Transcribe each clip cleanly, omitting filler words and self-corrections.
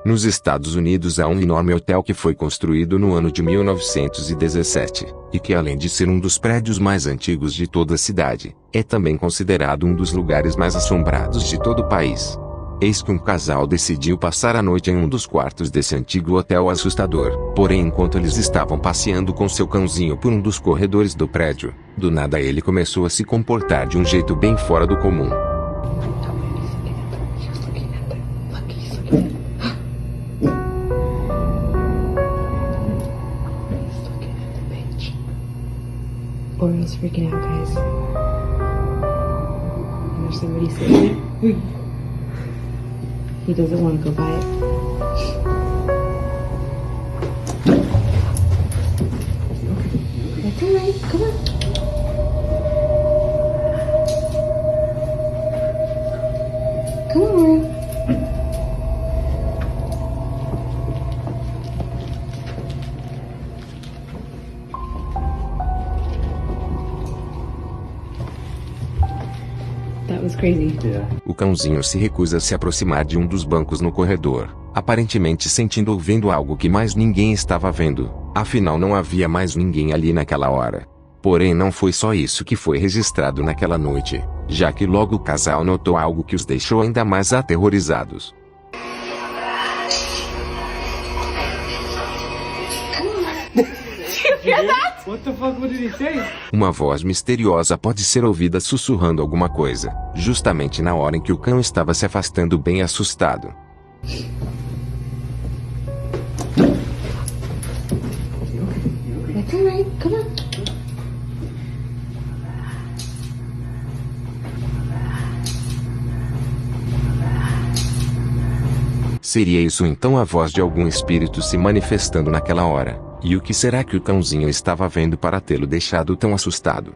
Nos Estados Unidos há um enorme hotel que foi construído no ano de 1917, e que além de ser um dos prédios mais antigos de toda a cidade, é também considerado um dos lugares mais assombrados de todo o país. Eis que um casal decidiu passar a noite em um dos quartos desse antigo hotel assustador. Porém, enquanto eles estavam passeando com seu cãozinho por um dos corredores do prédio, do nada ele começou a se comportar de um jeito bem fora do comum. Oriole's freaking out, guys. There's somebody sitting there. He doesn't want to go by it. That's alright, come on. Come on, Oriole. That was crazy. Yeah. O cãozinho se recusa a se aproximar de um dos bancos no corredor, aparentemente sentindo ou vendo algo que mais ninguém estava vendo. Afinal, não havia mais ninguém ali naquela hora. Porém, não foi só isso que foi registrado naquela noite, já que logo o casal notou algo que os deixou ainda mais aterrorizados. What the fuck? What did he say? Uma voz misteriosa pode ser ouvida sussurrando alguma coisa, justamente na hora em que o cão estava se afastando bem assustado. That's alright, come on. Seria isso então a voz de algum espírito se manifestando naquela hora? E o que será que o cãozinho estava vendo para tê-lo deixado tão assustado?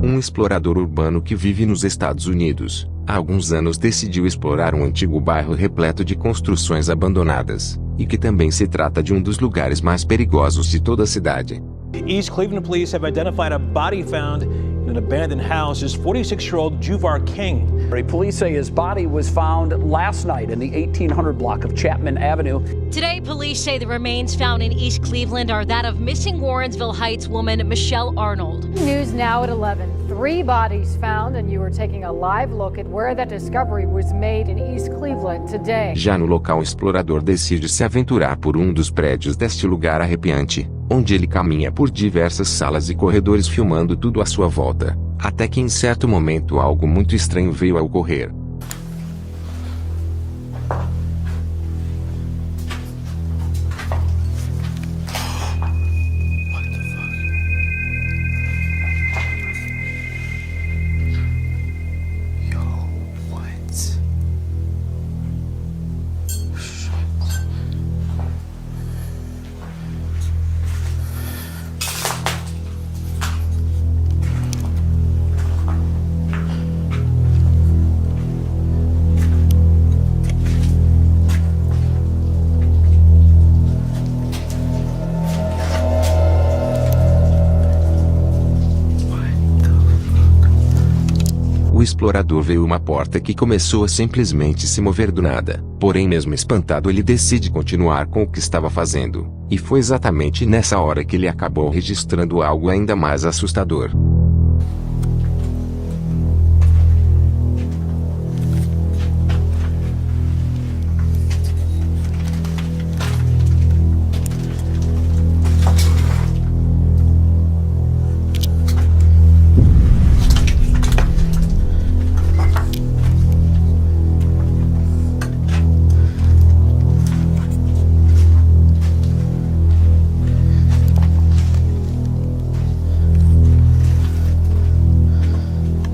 Um explorador urbano que vive nos Estados Unidos, há alguns anos decidiu explorar um antigo bairro repleto de construções abandonadas, e que também se trata de um dos lugares mais perigosos de toda a cidade. East Cleveland police have identified a body found in an abandoned house. Is 46-year-old Juvar King. Police say his body was found last night in the 1800 block of Chapman Avenue. Today, police say the remains found in East Cleveland are that of missing Warrensville Heights woman Michelle Arnold. News now at 11. 3 bodies found, and you are taking a live look at where that discovery was made in East Cleveland today. Já no local, o explorador decide se aventurar por um dos prédios deste lugar arrepiante, onde ele caminha por diversas salas e corredores filmando tudo à sua volta, até que em certo momento algo muito estranho veio a ocorrer. O explorador viu uma porta que começou a simplesmente se mover do nada. Porém, mesmo espantado, ele decide continuar com o que estava fazendo. E foi exatamente nessa hora que ele acabou registrando algo ainda mais assustador.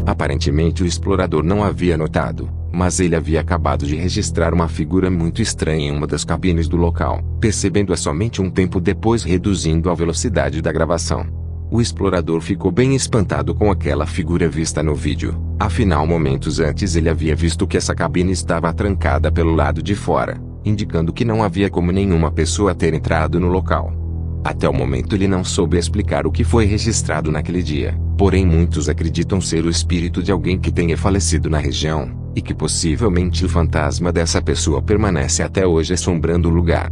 Aparentemente o explorador não havia notado, mas ele havia acabado de registrar uma figura muito estranha em uma das cabines do local, percebendo-a somente um tempo depois, reduzindo a velocidade da gravação. O explorador ficou bem espantado com aquela figura vista no vídeo, afinal momentos antes ele havia visto que essa cabine estava trancada pelo lado de fora, indicando que não havia como nenhuma pessoa ter entrado no local. Até o momento ele não soube explicar o que foi registrado naquele dia, porém muitos acreditam ser o espírito de alguém que tenha falecido na região, e que possivelmente o fantasma dessa pessoa permanece até hoje assombrando o lugar.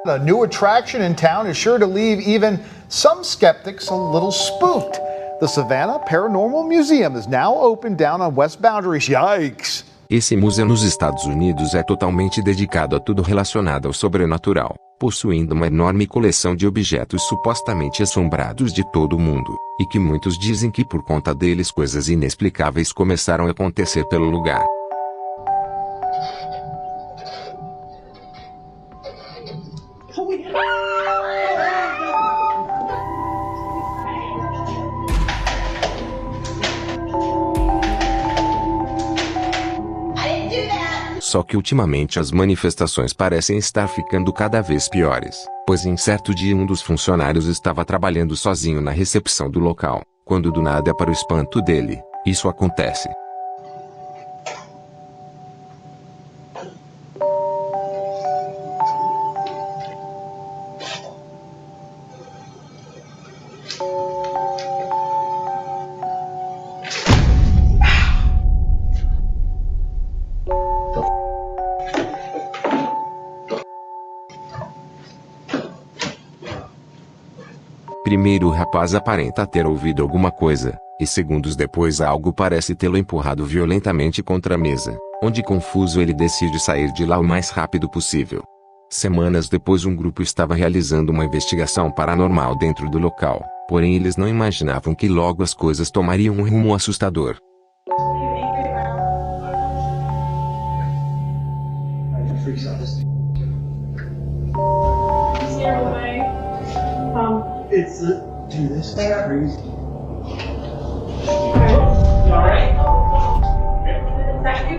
A new attraction in town is sure to leave even some skeptics a little spooked. The Savannah Paranormal Museum is now open down on West Boundaries. Yikes! Esse museu nos Estados Unidos é totalmente dedicado a tudo relacionado ao sobrenatural, possuindo uma enorme coleção de objetos supostamente assombrados de todo o mundo, e que muitos dizem que por conta deles coisas inexplicáveis começaram a acontecer pelo lugar. Só que ultimamente as manifestações parecem estar ficando cada vez piores, pois em certo dia um dos funcionários estava trabalhando sozinho na recepção do local, quando do nada, para o espanto dele, isso acontece. Primeiro o rapaz aparenta ter ouvido alguma coisa, e segundos depois algo parece tê-lo empurrado violentamente contra a mesa, onde confuso ele decide sair de lá o mais rápido possível. Semanas depois um grupo estava realizando uma investigação paranormal dentro do local, porém eles não imaginavam que logo as coisas tomariam um rumo assustador. Dude, this is crazy.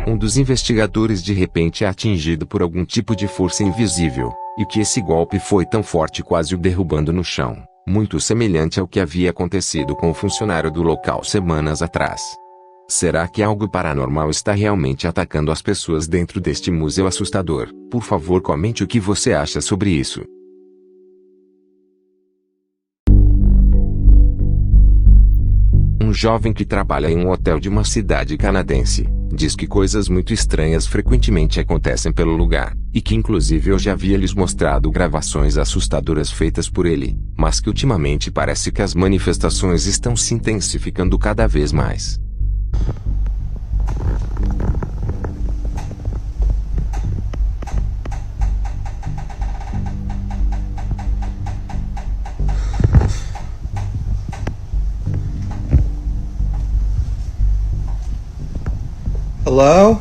Um dos investigadores de repente é atingido por algum tipo de força invisível, e que esse golpe foi tão forte quase o derrubando no chão, muito semelhante ao que havia acontecido com o funcionário do local semanas atrás. Será que algo paranormal está realmente atacando as pessoas dentro deste museu assustador? Por favor, comente o que você acha sobre isso. Um jovem que trabalha em um hotel de uma cidade canadense diz que coisas muito estranhas frequentemente acontecem pelo lugar, e que inclusive eu já havia lhes mostrado gravações assustadoras feitas por ele, mas que ultimamente parece que as manifestações estão se intensificando cada vez mais. Hello?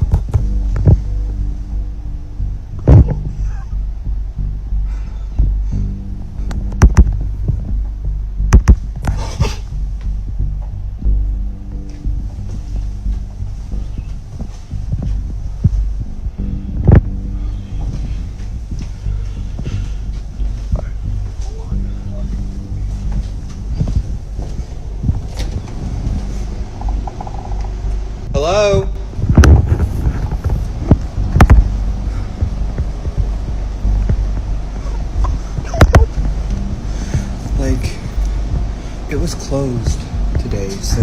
Hello? It was closed today, so...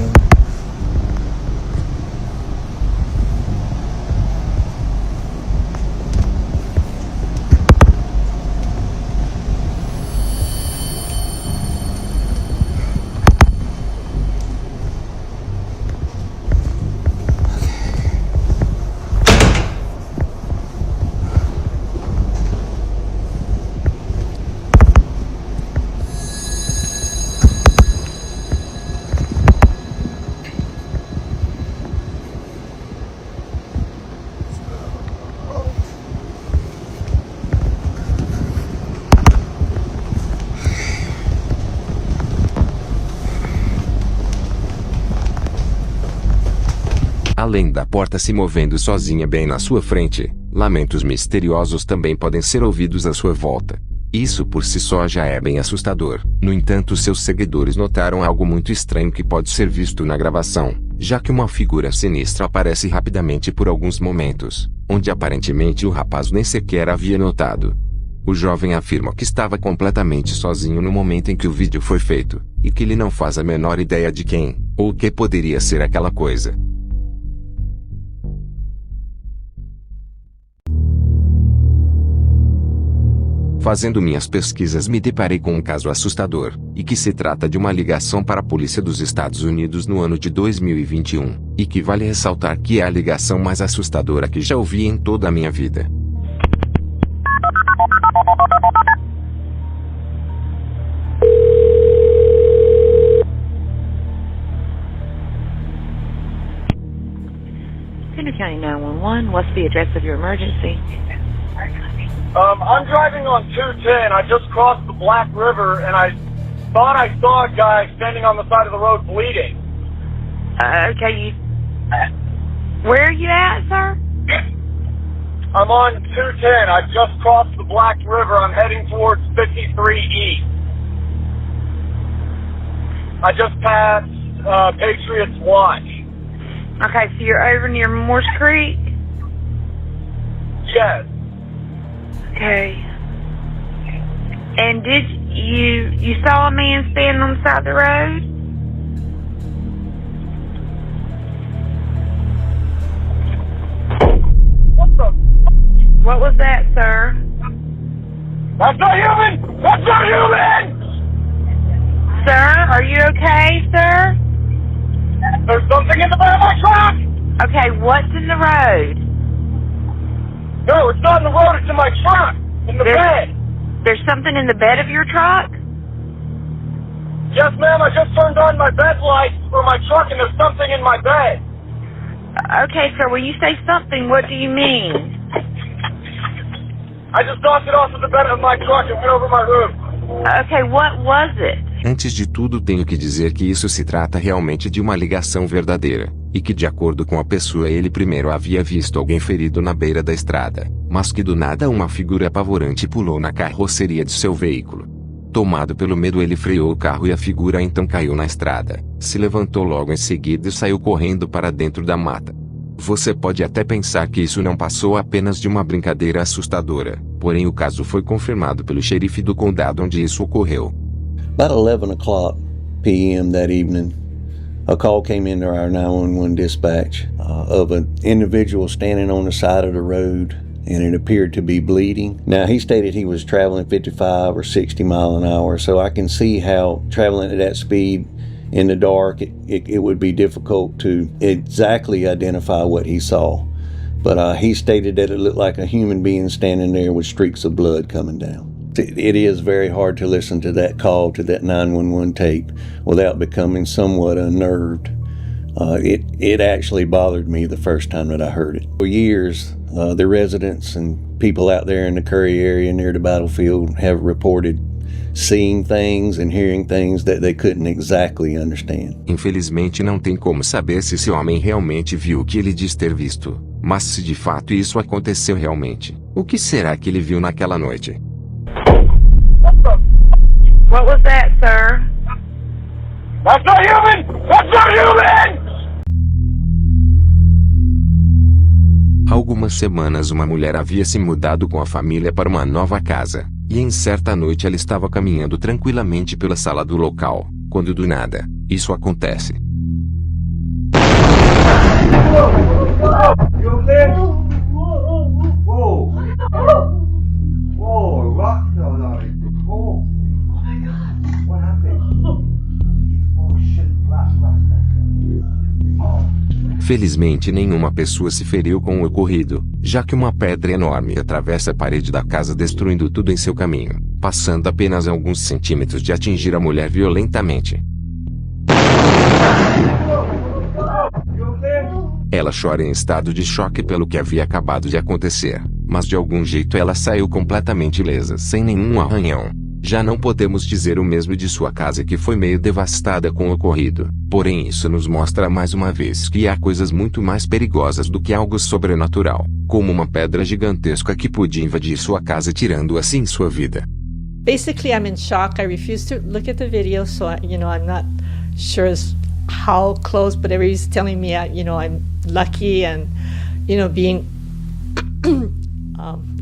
Além da porta se movendo sozinha bem na sua frente, lamentos misteriosos também podem ser ouvidos à sua volta. Isso por si só já é bem assustador. No entanto, seus seguidores notaram algo muito estranho que pode ser visto na gravação, já que uma figura sinistra aparece rapidamente por alguns momentos, onde aparentemente o rapaz nem sequer havia notado. O jovem afirma que estava completamente sozinho no momento em que o vídeo foi feito, e que ele não faz a menor ideia de quem, ou o que poderia ser aquela coisa. Fazendo minhas pesquisas, me deparei com um caso assustador, e que se trata de uma ligação para a polícia dos Estados Unidos no ano de 2021, e que vale ressaltar que é a ligação mais assustadora que já ouvi em toda a minha vida. Henry County 911, what's the address of your emergency? I'm driving on 210. I just crossed the Black River, and I thought I saw a guy standing on the side of the road bleeding. Okay, where are you at, sir? I'm on 210. I just crossed the Black River. I'm heading towards 53 East. I just passed Patriots Watch. Okay, so you're over near Morse Creek? Yes. Okay. And did you saw a man standing on the side of the road? What the? What was that, sir? That's not human! That's not human! Sir, are you okay, sir? There's something in the bed of my truck! Okay, what's in the road? No, it's not in the road, it's in my truck! In the bed! There's something in the bed of your truck? Yes, ma'am, I just turned on my bed lights for my truck and there's something in my bed. Okay, sir, when you say something, what do you mean? I just knocked it off of the bed of my truck and went over my roof. Okay, what was it? Antes de tudo, tenho que dizer que isso se trata realmente de uma ligação verdadeira, e que de acordo com a pessoa ele primeiro havia visto alguém ferido na beira da estrada, mas que do nada uma figura apavorante pulou na carroceria de seu veículo. Tomado pelo medo, ele freou o carro e a figura então caiu na estrada, se levantou logo em seguida e saiu correndo para dentro da mata. Você pode até pensar que isso não passou apenas de uma brincadeira assustadora, porém o caso foi confirmado pelo xerife do condado onde isso ocorreu. About 11 o'clock p.m. that evening, a call came into our 911 dispatch of an individual standing on the side of the road, and it appeared to be bleeding. Now, he stated he was traveling 55 or 60 miles an hour, so I can see how traveling at that speed in the dark, it would be difficult to exactly identify what he saw. But he stated that it looked like a human being standing there with streaks of blood coming down. It is very hard to listen to that call, to that 911 tape, without becoming somewhat unnerved. It actually bothered me the first time that I heard it. For years, the residents and people out there in the Curry area near the battlefield have reported seeing things and hearing things that they couldn't exactly understand. Infelizmente não tem como saber se esse homem realmente viu o que ele diz ter visto, mas se de fato isso aconteceu realmente, o que será que ele viu naquela noite? What was that, sir? That's not human! That's not human! Há algumas semanas uma mulher havia se mudado com a família para uma nova casa, e em certa noite ela estava caminhando tranquilamente pela sala do local, quando do nada, isso acontece. Felizmente nenhuma pessoa se feriu com o ocorrido, já que uma pedra enorme atravessa a parede da casa destruindo tudo em seu caminho, passando apenas alguns centímetros de atingir a mulher violentamente. Ela chora em estado de choque pelo que havia acabado de acontecer, mas de algum jeito ela saiu completamente ilesa, sem nenhum arranhão. Já não podemos dizer o mesmo de sua casa, que foi meio devastada com o ocorrido, porém isso nos mostra mais uma vez que há coisas muito mais perigosas do que algo sobrenatural, como uma pedra gigantesca que podia invadir sua casa tirando assim sua vida. basically I'm in shock. I refuse to look at the video, so I'm not sure how close, but everybody's telling me, I'm lucky and, being,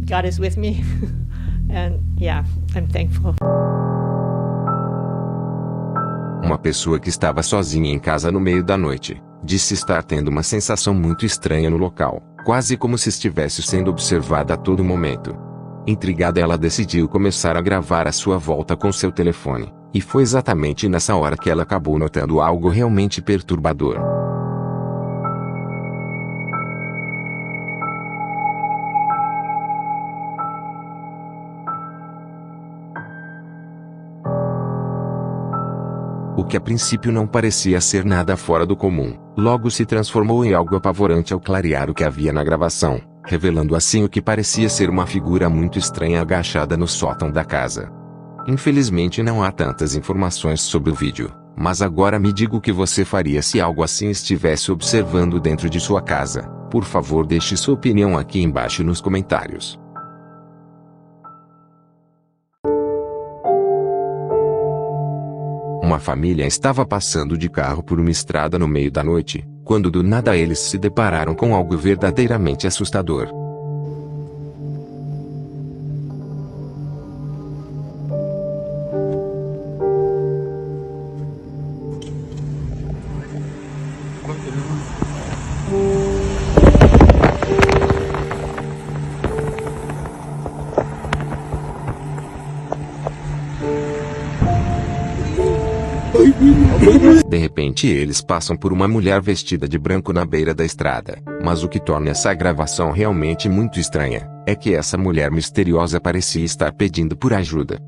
God is with me. And yeah, I'm thankful. Uma pessoa que estava sozinha em casa no meio da noite, disse estar tendo uma sensação muito estranha no local, quase como se estivesse sendo observada a todo momento. Intrigada, ela decidiu começar a gravar a sua volta com seu telefone, e foi exatamente nessa hora que ela acabou notando algo realmente perturbador. O que a princípio não parecia ser nada fora do comum, logo se transformou em algo apavorante ao clarear o que havia na gravação, revelando assim o que parecia ser uma figura muito estranha agachada no sótão da casa. Infelizmente não há tantas informações sobre o vídeo, mas agora me diga o que você faria se algo assim estivesse observando dentro de sua casa. Por favor, deixe sua opinião aqui embaixo nos comentários. Uma família estava passando de carro por uma estrada no meio da noite, quando do nada eles se depararam com algo verdadeiramente assustador. De repente eles passam por uma mulher vestida de branco na beira da estrada, mas o que torna essa gravação realmente muito estranha, é que essa mulher misteriosa parecia estar pedindo por ajuda.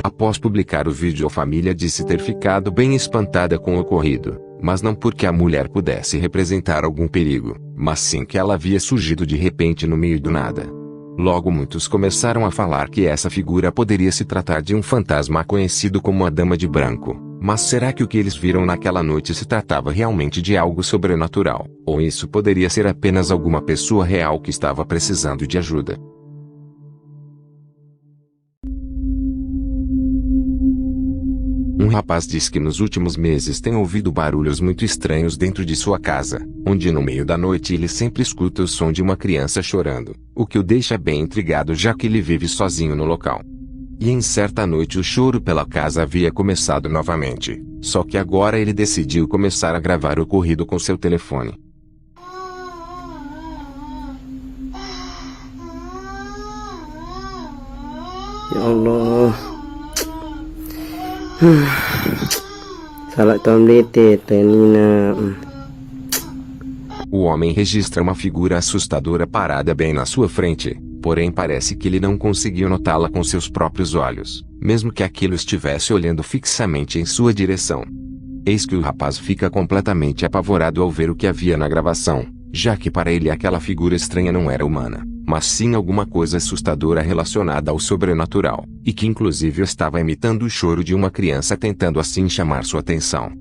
Após publicar o vídeo, a família disse ter ficado bem espantada com o ocorrido, mas não porque a mulher pudesse representar algum perigo, mas sim que ela havia surgido de repente no meio do nada. Logo muitos começaram a falar que essa figura poderia se tratar de um fantasma conhecido como a Dama de Branco. Mas será que o que eles viram naquela noite se tratava realmente de algo sobrenatural? Ou isso poderia ser apenas alguma pessoa real que estava precisando de ajuda? Um rapaz diz que nos últimos meses tem ouvido barulhos muito estranhos dentro de sua casa, onde no meio da noite ele sempre escuta o som de uma criança chorando, o que o deixa bem intrigado já que ele vive sozinho no local. E em certa noite o choro pela casa havia começado novamente, só que agora ele decidiu começar a gravar o ocorrido com seu telefone. Ya Allah. Salat tomlete tenina. O homem registra uma figura assustadora parada bem na sua frente, porém parece que ele não conseguiu notá-la com seus próprios olhos, mesmo que aquilo estivesse olhando fixamente em sua direção. Eis que o rapaz fica completamente apavorado ao ver o que havia na gravação, já que para ele aquela figura estranha não era humana, mas sim alguma coisa assustadora relacionada ao sobrenatural, e que inclusive estava imitando o choro de uma criança tentando assim chamar sua atenção.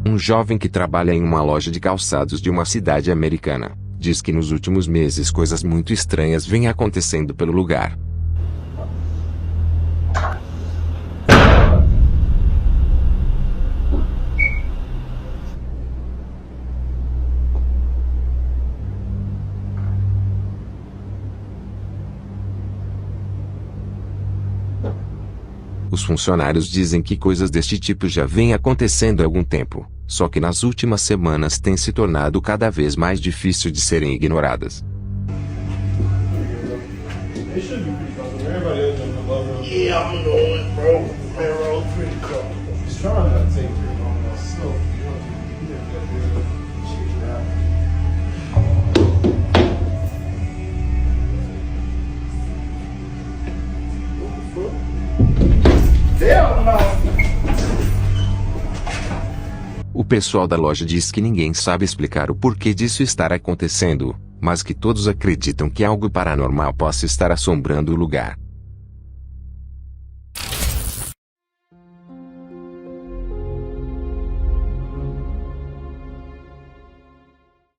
Um jovem que trabalha em uma loja de calçados de uma cidade americana, diz que nos últimos meses coisas muito estranhas vêm acontecendo pelo lugar. Os funcionários dizem que coisas deste tipo já vêm acontecendo há algum tempo, só que nas últimas semanas tem se tornado cada vez mais difícil de serem ignoradas. O pessoal da loja diz que ninguém sabe explicar o porquê disso estar acontecendo, mas que todos acreditam que algo paranormal possa estar assombrando o lugar.